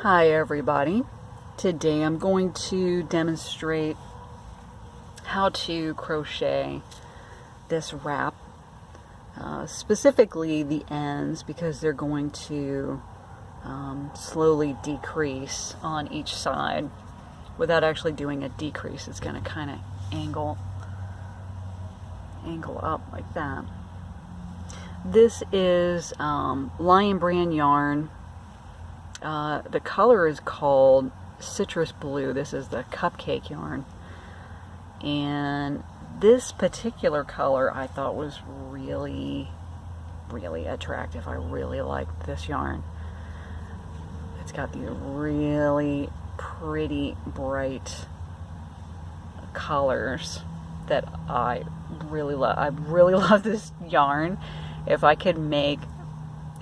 Hi everybody. Today I'm going to demonstrate how to crochet this wrap, specifically the ends, because they're going to slowly decrease on each side without actually doing a decrease. It's going to kind of angle up like that. This is Lion Brand yarn. The color is called Citrus Blue. This is the cupcake yarn. And this particular color I thought was really, really attractive. I really liked this yarn. It's got these really pretty, bright colors that I really love. I really love this yarn. If I could make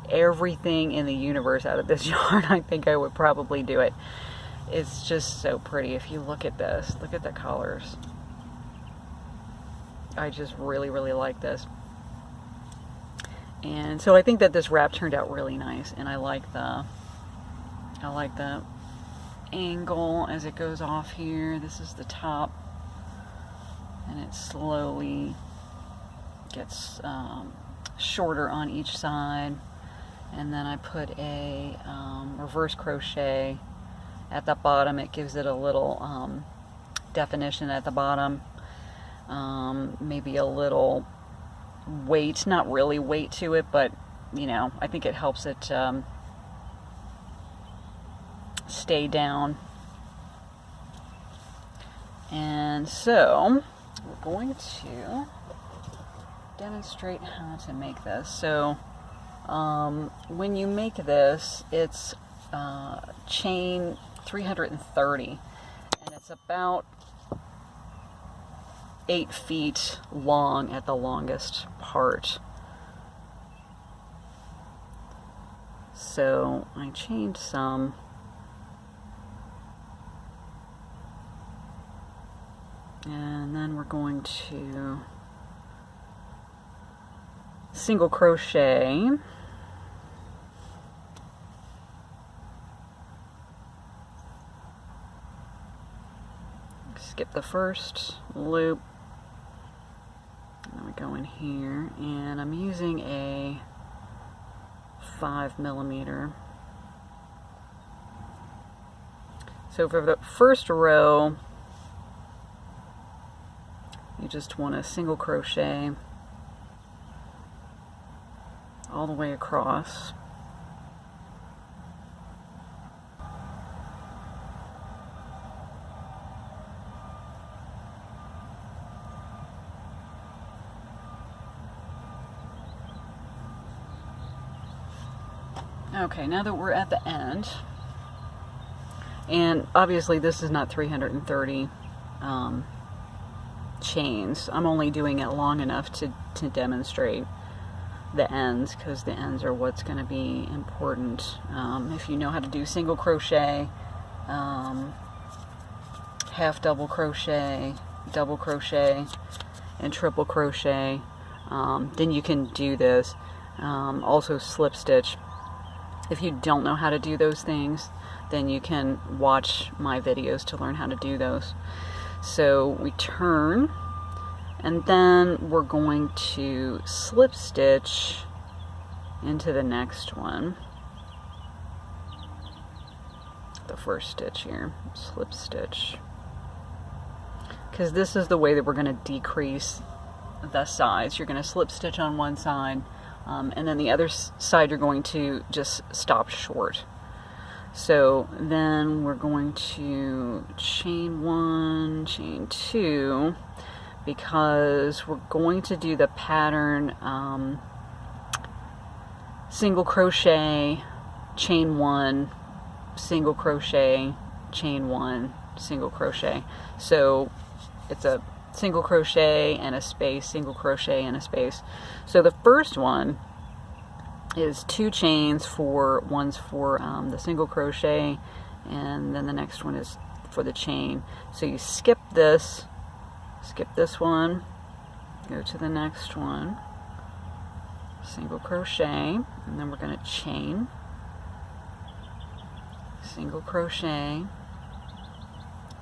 everything in the universe out of this yarn, I think I would probably do it. It's just so pretty. If you look at this, look at the colors. I just really, really like this. And so I think that this wrap turned out really nice, and I like the angle as it goes off here. This is the top, and it slowly gets shorter on each side. And then I put a reverse crochet at the bottom. It gives it a little definition at the bottom. Maybe a little weight, not really weight to it, but you know, I think it helps it stay down. And so we're going to demonstrate how to make this. So when you make this, it's chain 330, and it's about 8 feet long at the longest part. So I chained some, and then we're going to single crochet. Skip the first loop, and then we go in here, and I'm using a 5mm. So for the first row, you just want to single crochet all the way across. Okay, now that we're at the end, and obviously this is not 330 chains. I'm only doing it long enough to demonstrate the ends, because the ends are what's going to be important. If you know how to do single crochet, half double crochet, double crochet, and triple crochet, then you can do this. Also slip stitch. If you don't know how to do those things, then you can watch my videos to learn how to do those. So we turn, and then we're going to slip stitch into the next one. The first stitch here, slip stitch. Because this is the way that we're going to decrease the size. You're going to slip stitch on one side, and then the other side you're going to just stop short. So then we're going to chain 1, chain 2, because we're going to do the pattern single crochet, chain 1, single crochet, chain 1, single crochet. So it's a single crochet and a space, single crochet and a space. So the first one is 2 chains, one's for the single crochet, and then the next one is for the chain. So you skip this one, go to the next one, single crochet, and then we're going to chain, single crochet,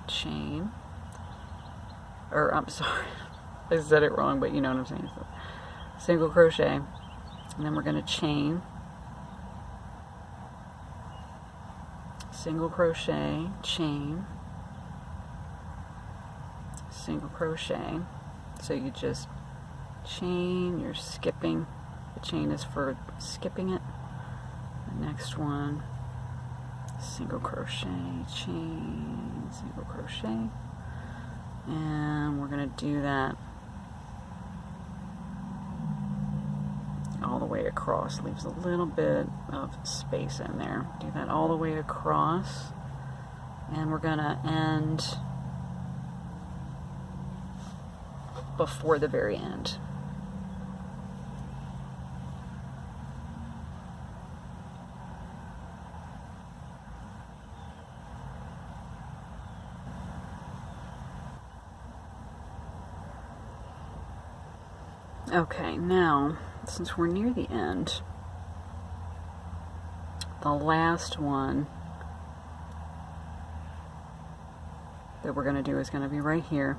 chain, or I'm sorry, I said it wrong, but you know what I'm saying. So, single crochet, and then we're going to chain, single crochet, chain, single crochet. So you just chain, you're skipping, the chain is for skipping it. The next one, single crochet, chain, single crochet, and we're going to do that all the way across. Leaves a little bit of space in there. Do that all the way across, and we're going to end before the very end. Okay, now, since we're near the end, the last one that we're going to do is going to be right here.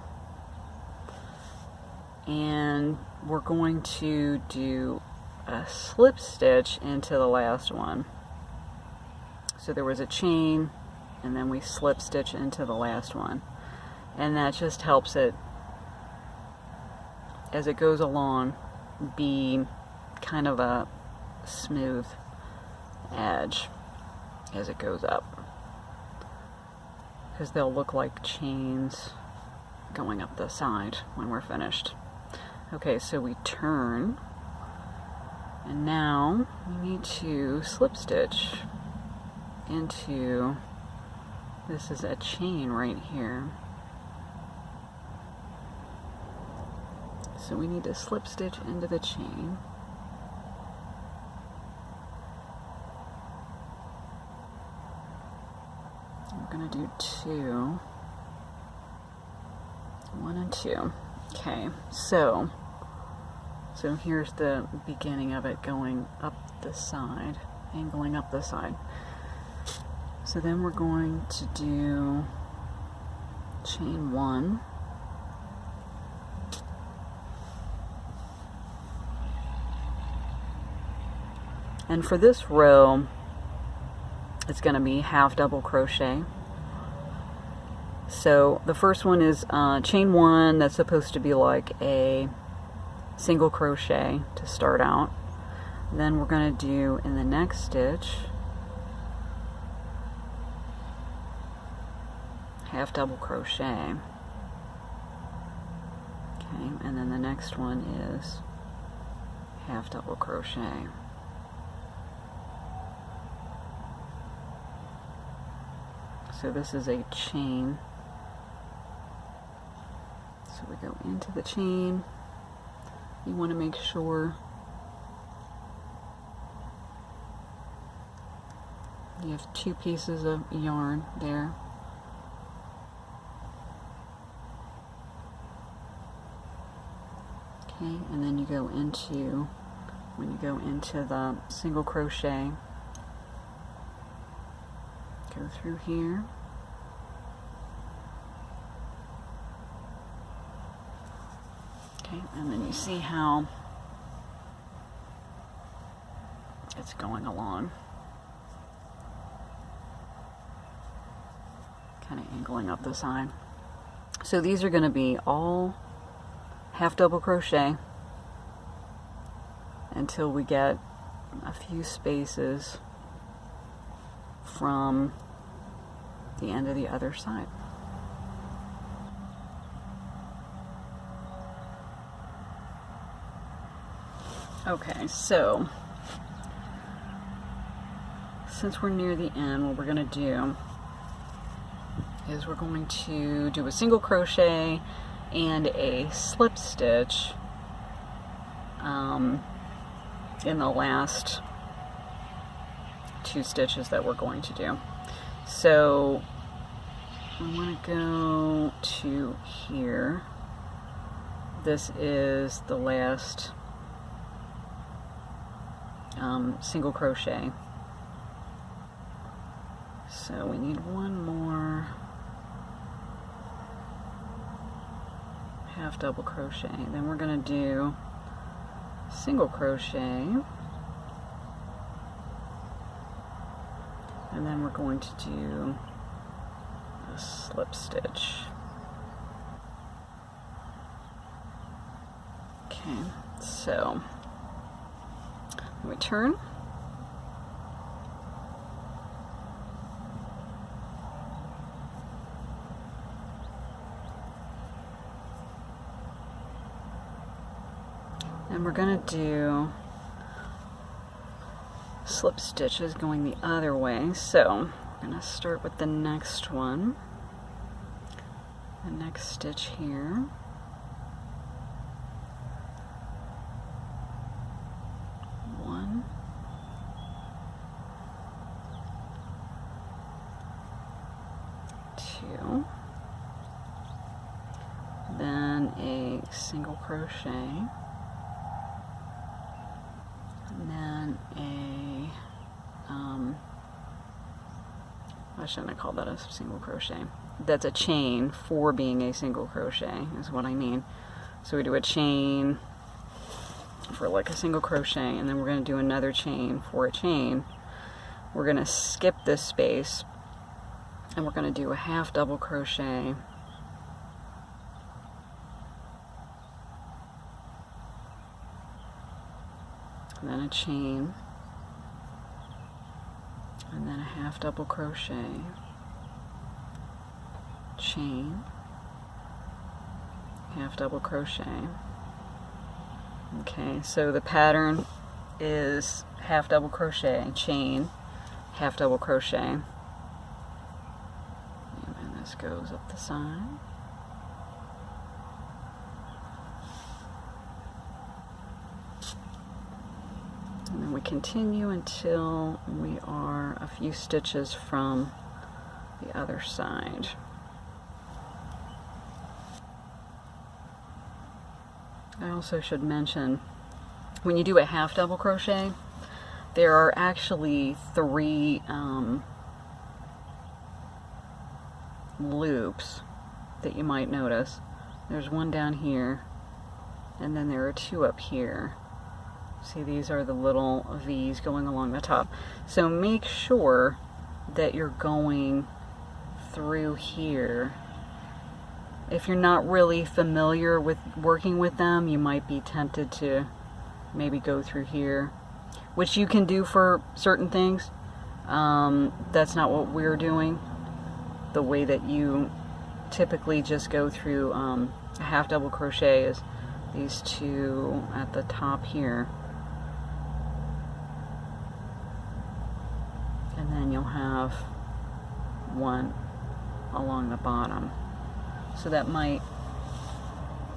And we're going to do a slip stitch into the last one. So there was a chain, and then we slip stitch into the last one. And that just helps it, as it goes along, be kind of a smooth edge as it goes up, because they'll look like chains going up the side when we're finished. Okay, so we turn, and now we need to slip stitch into, this is a chain right here. So we need to slip stitch into the chain. We're going to do 2, 1 and 2. Okay, so here's the beginning of it going up the side, angling up the side. So then we're going to do chain 1. And for this row, it's going to be half double crochet. So the first one is chain 1. That's supposed to be like a single crochet to start out. Then we're going to do in the next stitch half double crochet. Okay, and then the next one is half double crochet. So this is a chain. So we go into the chain. You want to make sure you have 2 pieces of yarn there. Okay, and then you go into, when you go into the single crochet, go through here. Okay, and then you see how it's going along. Kind of angling up the side. So these are going to be all half double crochet until we get a few spaces from the end of the other side. Okay, so since we're near the end, what we're going to do is we're going to do a single crochet and a slip stitch in the last 2 stitches that we're going to do. So I want to go to here. This is the last single crochet. So we need one more half double crochet. Then we're going to do single crochet, and then we're going to do a slip stitch. Okay, so we turn. And we're going to do slip stitches going the other way. So I'm going to start with the next one, the next stitch here. One, two, then a single crochet. And then I shouldn't have called that a single crochet. That's a chain for being a single crochet is what I mean. So we do a chain for like a single crochet, and then we're going to do another chain for a chain. We're going to skip this space, and we're going to do a half double crochet, and then a chain, and then a half double crochet, chain, half double crochet. Okay, so the pattern is half double crochet, chain, half double crochet, and then this goes up the side. And then we continue until we are a few stitches from the other side. I also should mention, when you do a half double crochet, there are actually 3 loops that you might notice. There's one down here, and then there are 2 up here. See, these are the little V's going along the top. So make sure that you're going through here. If you're not really familiar with working with them, you might be tempted to maybe go through here, which you can do for certain things. That's not what we're doing. The way that you typically just go through a half double crochet is these 2 at the top here. And then you'll have 1 along the bottom. So that might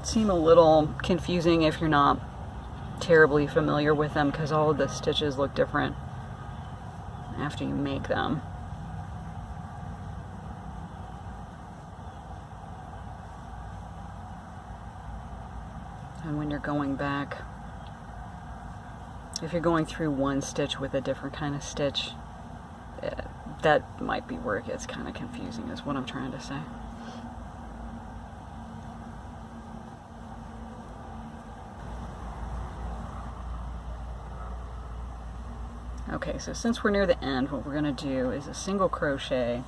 seem a little confusing if you're not terribly familiar with them, because all of the stitches look different after you make them. And when you're going back, if you're going through one stitch with a different kind of stitch, that might be where it gets kind of confusing, is what I'm trying to say. Okay, so since we're near the end, what we're going to do is a single crochet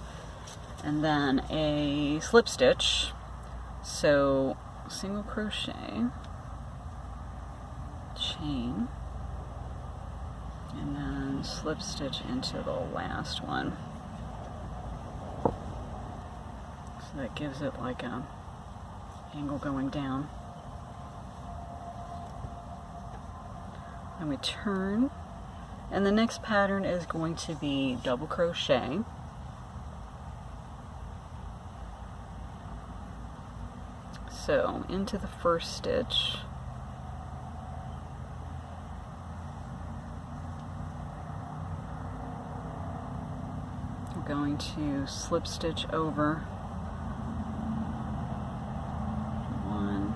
and then a slip stitch. So single crochet, chain, and then slip stitch into the last one. So that gives it like a angle going down. And we turn, and the next pattern is going to be double crochet. So into the first stitch, we're going to slip stitch over 1,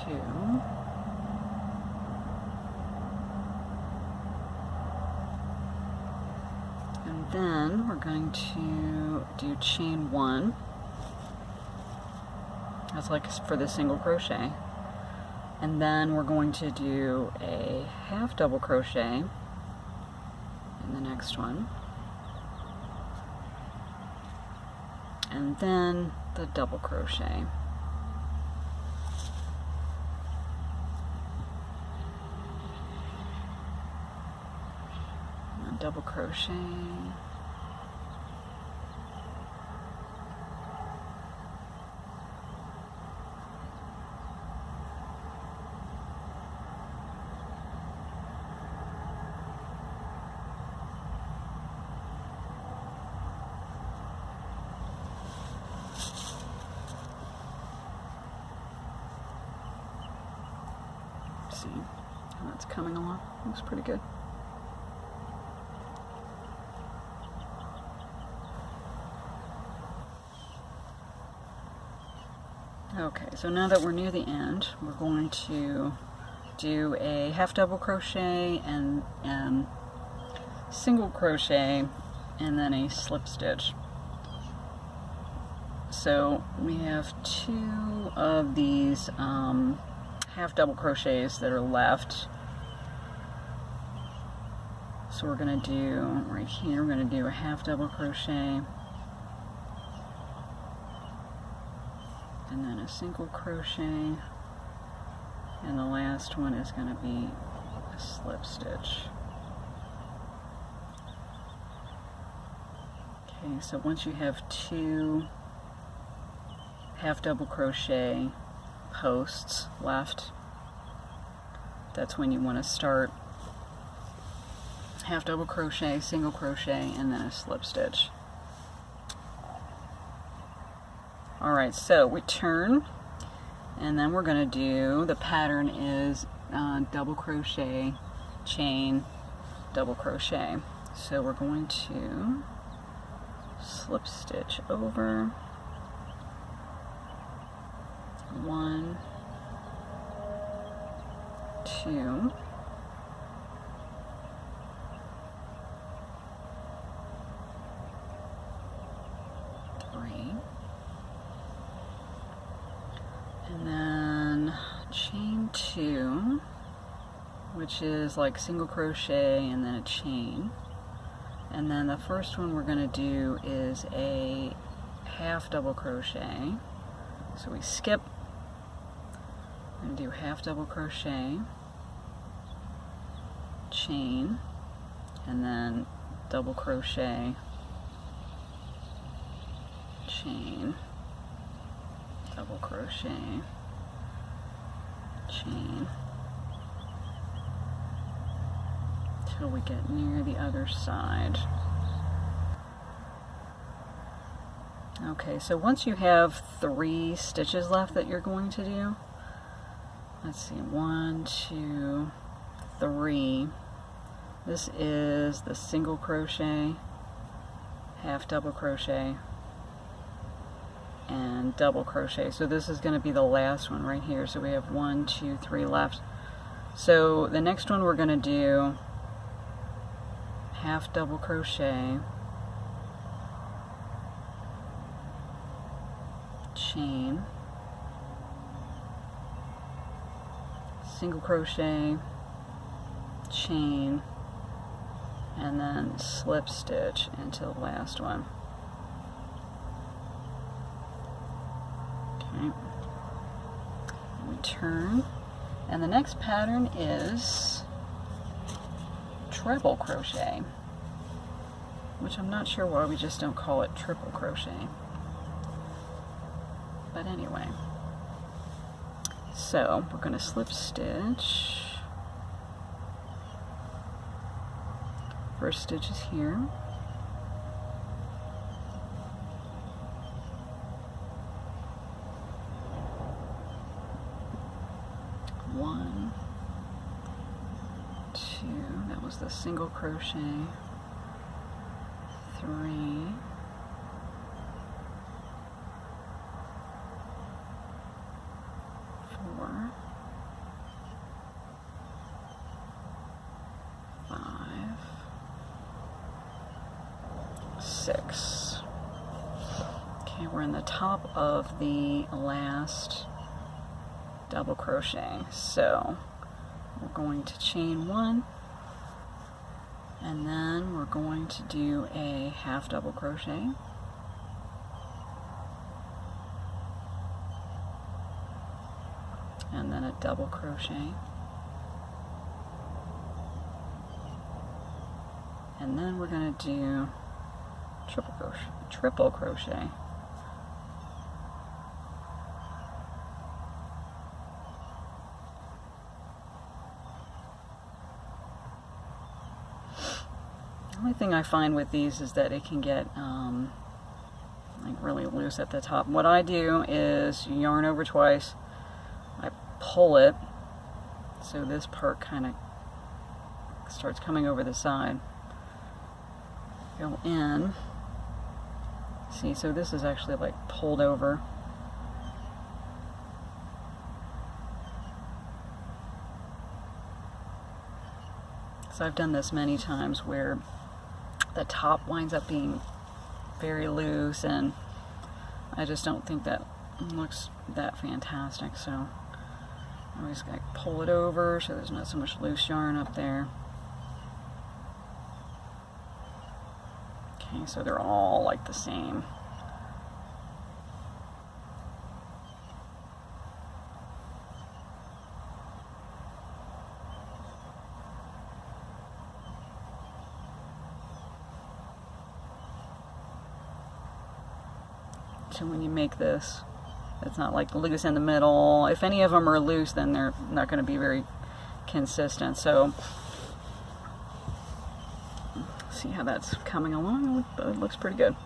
2, And then we're going to do chain 1. That's like for the single crochet. And then we're going to do a half double crochet in the next one. And then the double crochet. And double crochet. See how that's coming along. Looks pretty good. Okay, so now that we're near the end, we're going to do a half double crochet and single crochet and then a slip stitch. So we have 2 of these half double crochets that are left. So we're going to do right here, we're going to do a half double crochet and then a single crochet, and the last one is going to be a slip stitch. Okay, so once you have 2 half double crochet posts left, that's when you want to start half double crochet, single crochet, and then a slip stitch. Alright, so we turn, and then we're going to do, the pattern is double crochet, chain, double crochet. So we're going to slip stitch over, 1, 2, 3, and then chain 2, which is like single crochet and then a chain. And then the first one we're going to do is a half double crochet. So we skip and do half double crochet, chain, and then double crochet, chain, double crochet, chain, till we get near the other side. Okay, so once you have 3 stitches left that you're going to do, let's see, 1, 2, 3. This is the single crochet, half double crochet, and double crochet. So this is going to be the last one right here. So we have 1, 2, 3 left. So the next one we're going to do half double crochet, chain, single crochet, chain, and then slip stitch into the last one. Okay, we turn, and the next pattern is treble crochet, which I'm not sure why we just don't call it triple crochet. But anyway, so we're going to slip stitch. First stitch is here. One, 2, that was the single crochet, 3, 4, 5, 6. Okay, we're in the top of the last double crochet, so we're going to chain 1, and then we're going to do a half double crochet, and then a double crochet, and then we're going to do triple crochet. The only thing I find with these is that it can get like really loose at the top. What I do is yarn over twice, I pull it so this part kind of starts coming over the side, go in, see, so this is actually like pulled over, so I've done this many times where the top winds up being very loose, and I just don't think that looks that fantastic, so I always gotta pull it over so there's not so much loose yarn up there. Okay, so they're all like the same. So when you make this, it's not like loose in the middle. If any of them are loose, then they're not going to be very consistent. So see how that's coming along? It looks pretty good.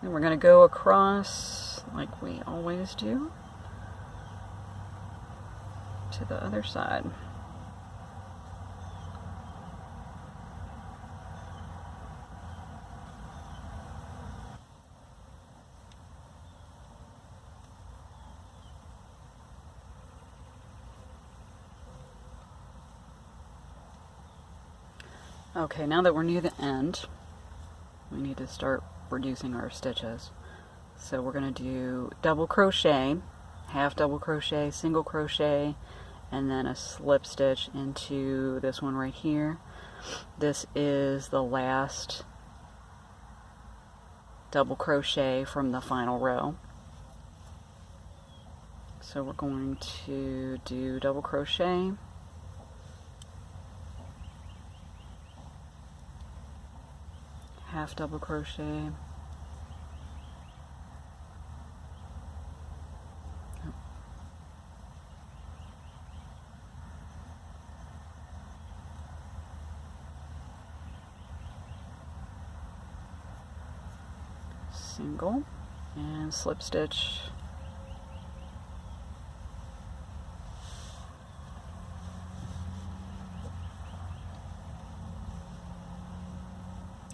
Then we're going to go across like we always do to the other side. Okay, now that we're near the end, we need to start reducing our stitches. So we're going to do double crochet, half double crochet, single crochet, and then a slip stitch into this one right here. This is the last double crochet from the final row. So we're going to do double crochet, half double crochet, single, and slip stitch,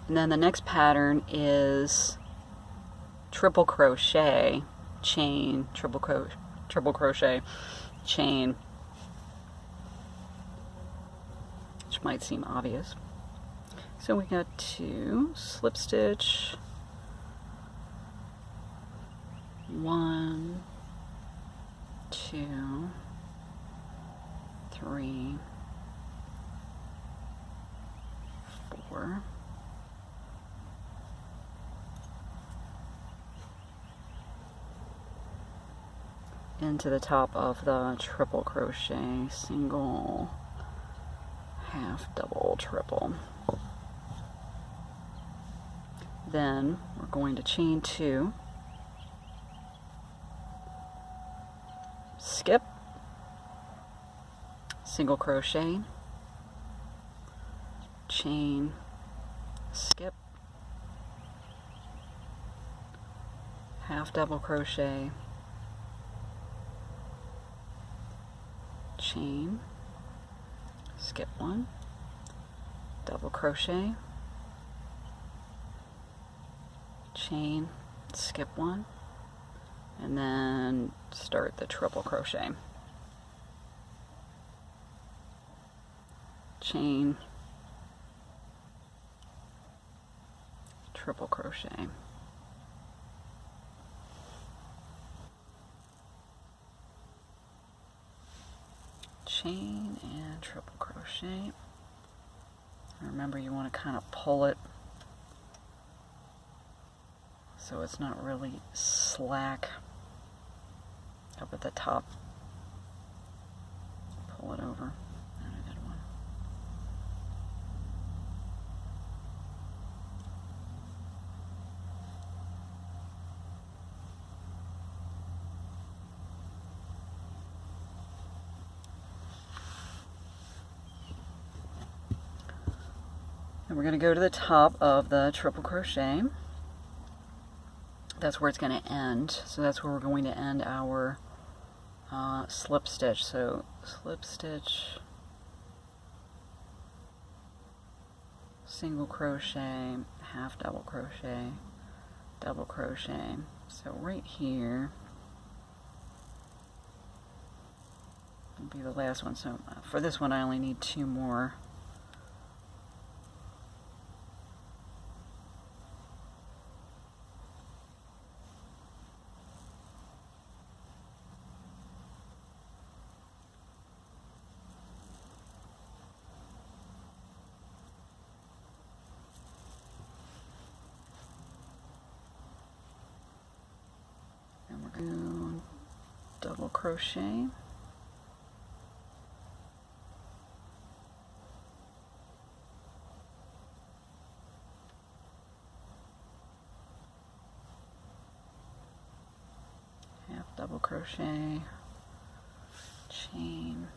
and then the next pattern is triple crochet, chain, triple crochet, chain, which might seem obvious. So we got 2 slip stitch, 1, 2, 3, 4, into the top of the triple crochet, single, half double, triple. Then we're going to chain 2, skip, single crochet, chain, skip, half double crochet, chain, skip 1, double crochet, chain, skip 1, and then start the triple crochet. Chain, triple crochet. Chain and triple crochet. Remember, you want to kind of pull it so it's not really slack up at the top. Pull it over. Not a good one. And we're going to go to the top of the triple crochet. That's where it's going to end. So that's where we're going to end our slip stitch. So slip stitch, single crochet, half double crochet, double crochet. So right here will be the last one. So for this one I only need 2 more. Double crochet, half double crochet, chain,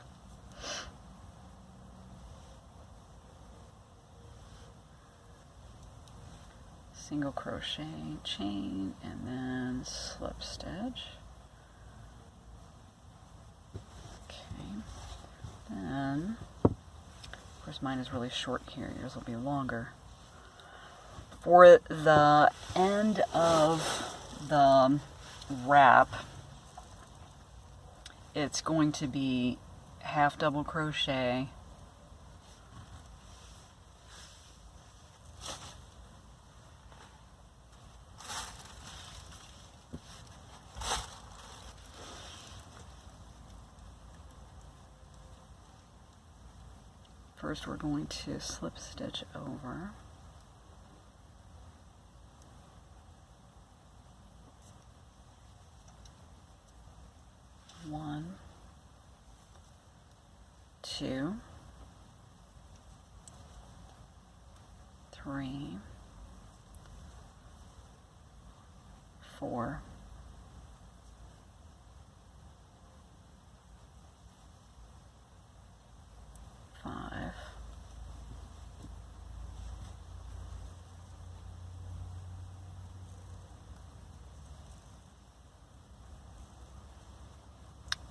single crochet, chain, and then slip stitch. Then, of course, mine is really short here. Yours will be longer. For the end of the wrap, it's going to be half double crochet, first we're going to slip stitch over, one, two, three, 4, 5,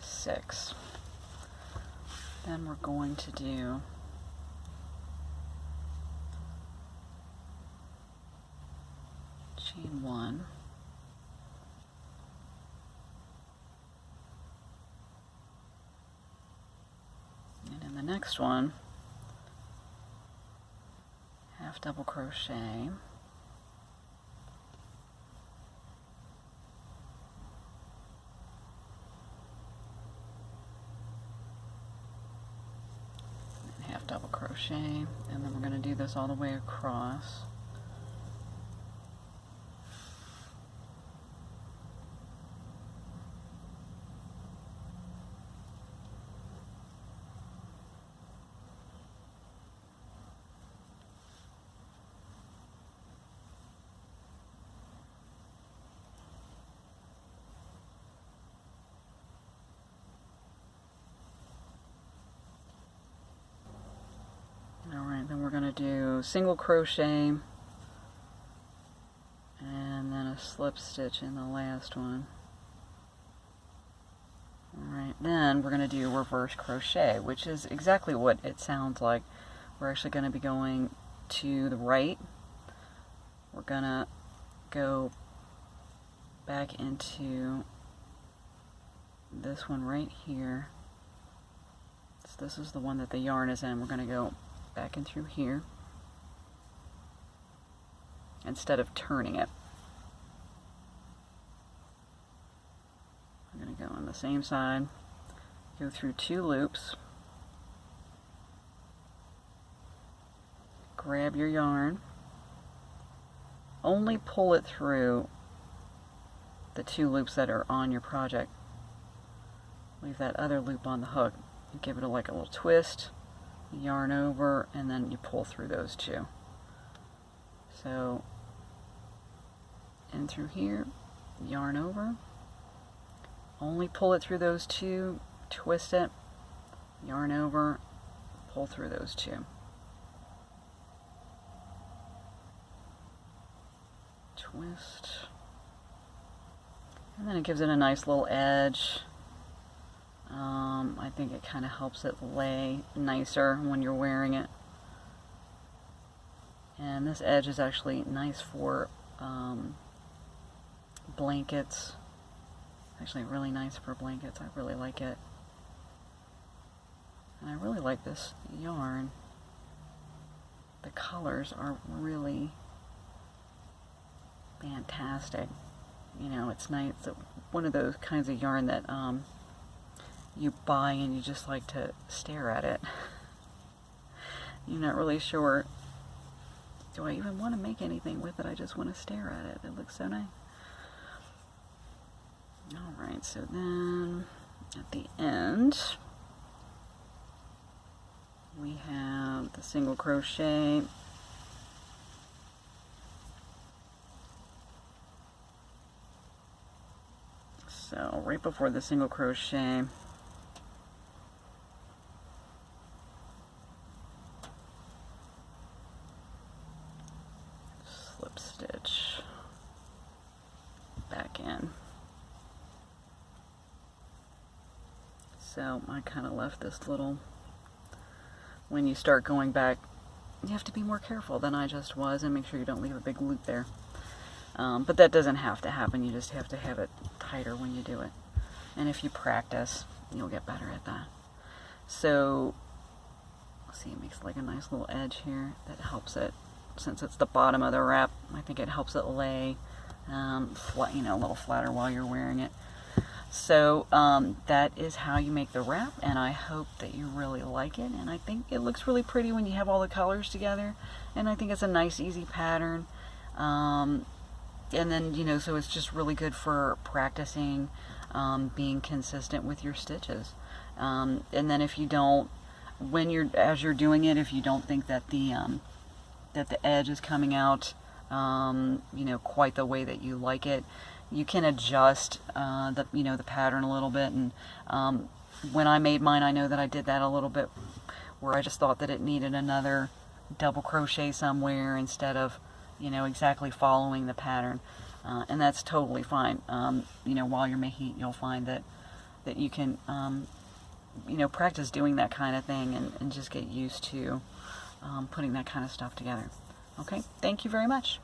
6. Then we're going to do chain 1, and in the next one, half double crochet, double crochet, and then we're going to do this all the way across. Then we're going to do single crochet and then a slip stitch in the last one. Alright, then we're going to do reverse crochet, which is exactly what it sounds like. We're actually going to be going to the right. We're going to go back into this one right here. So this is the one that the yarn is in. We're going to go back in through here instead of turning it. I'm going to go on the same side, go through 2 loops, grab your yarn, only pull it through the 2 loops that are on your project. Leave that other loop on the hook. You give it like a little twist, yarn over, and then you pull through those 2. So in through here, yarn over, only pull it through those 2, twist it, yarn over, pull through those 2. Twist, and then it gives it a nice little edge. I think it kind of helps it lay nicer when you're wearing it. And this edge is actually nice for blankets. Actually really nice for blankets. I really like it. And I really like this yarn. The colors are really fantastic. You know, it's nice. It's one of those kinds of yarn that you buy and you just like to stare at it. You're not really sure, do I even want to make anything with it? I just want to stare at it. It looks so nice. Alright, so then at the end we have the single crochet. So right before the single crochet, slip stitch back in. So I kind of left this little, when you start going back, you have to be more careful than I just was and make sure you don't leave a big loop there. But that doesn't have to happen. You just have to have it tighter when you do it. And if you practice, you'll get better at that. So, see, it makes like a nice little edge here that helps it, since it's the bottom of the wrap, I think it helps it lay flat, you know, a little flatter while you're wearing it. So that is how you make the wrap, and I hope that you really like it. And I think it looks really pretty when you have all the colors together, and I think it's a nice, easy pattern. And then, you know, so it's just really good for practicing being consistent with your stitches. And then if you don't, as you're doing it, if you don't think that the edge is coming out, you know, quite the way that you like it, you can adjust the pattern a little bit. And when I made mine, I know that I did that a little bit, where I just thought that it needed another double crochet somewhere instead of, you know, exactly following the pattern, and that's totally fine. You know, while you're making it, you'll find that you can, you know, practice doing that kind of thing and just get used to putting that kind of stuff together. Okay, thank you very much.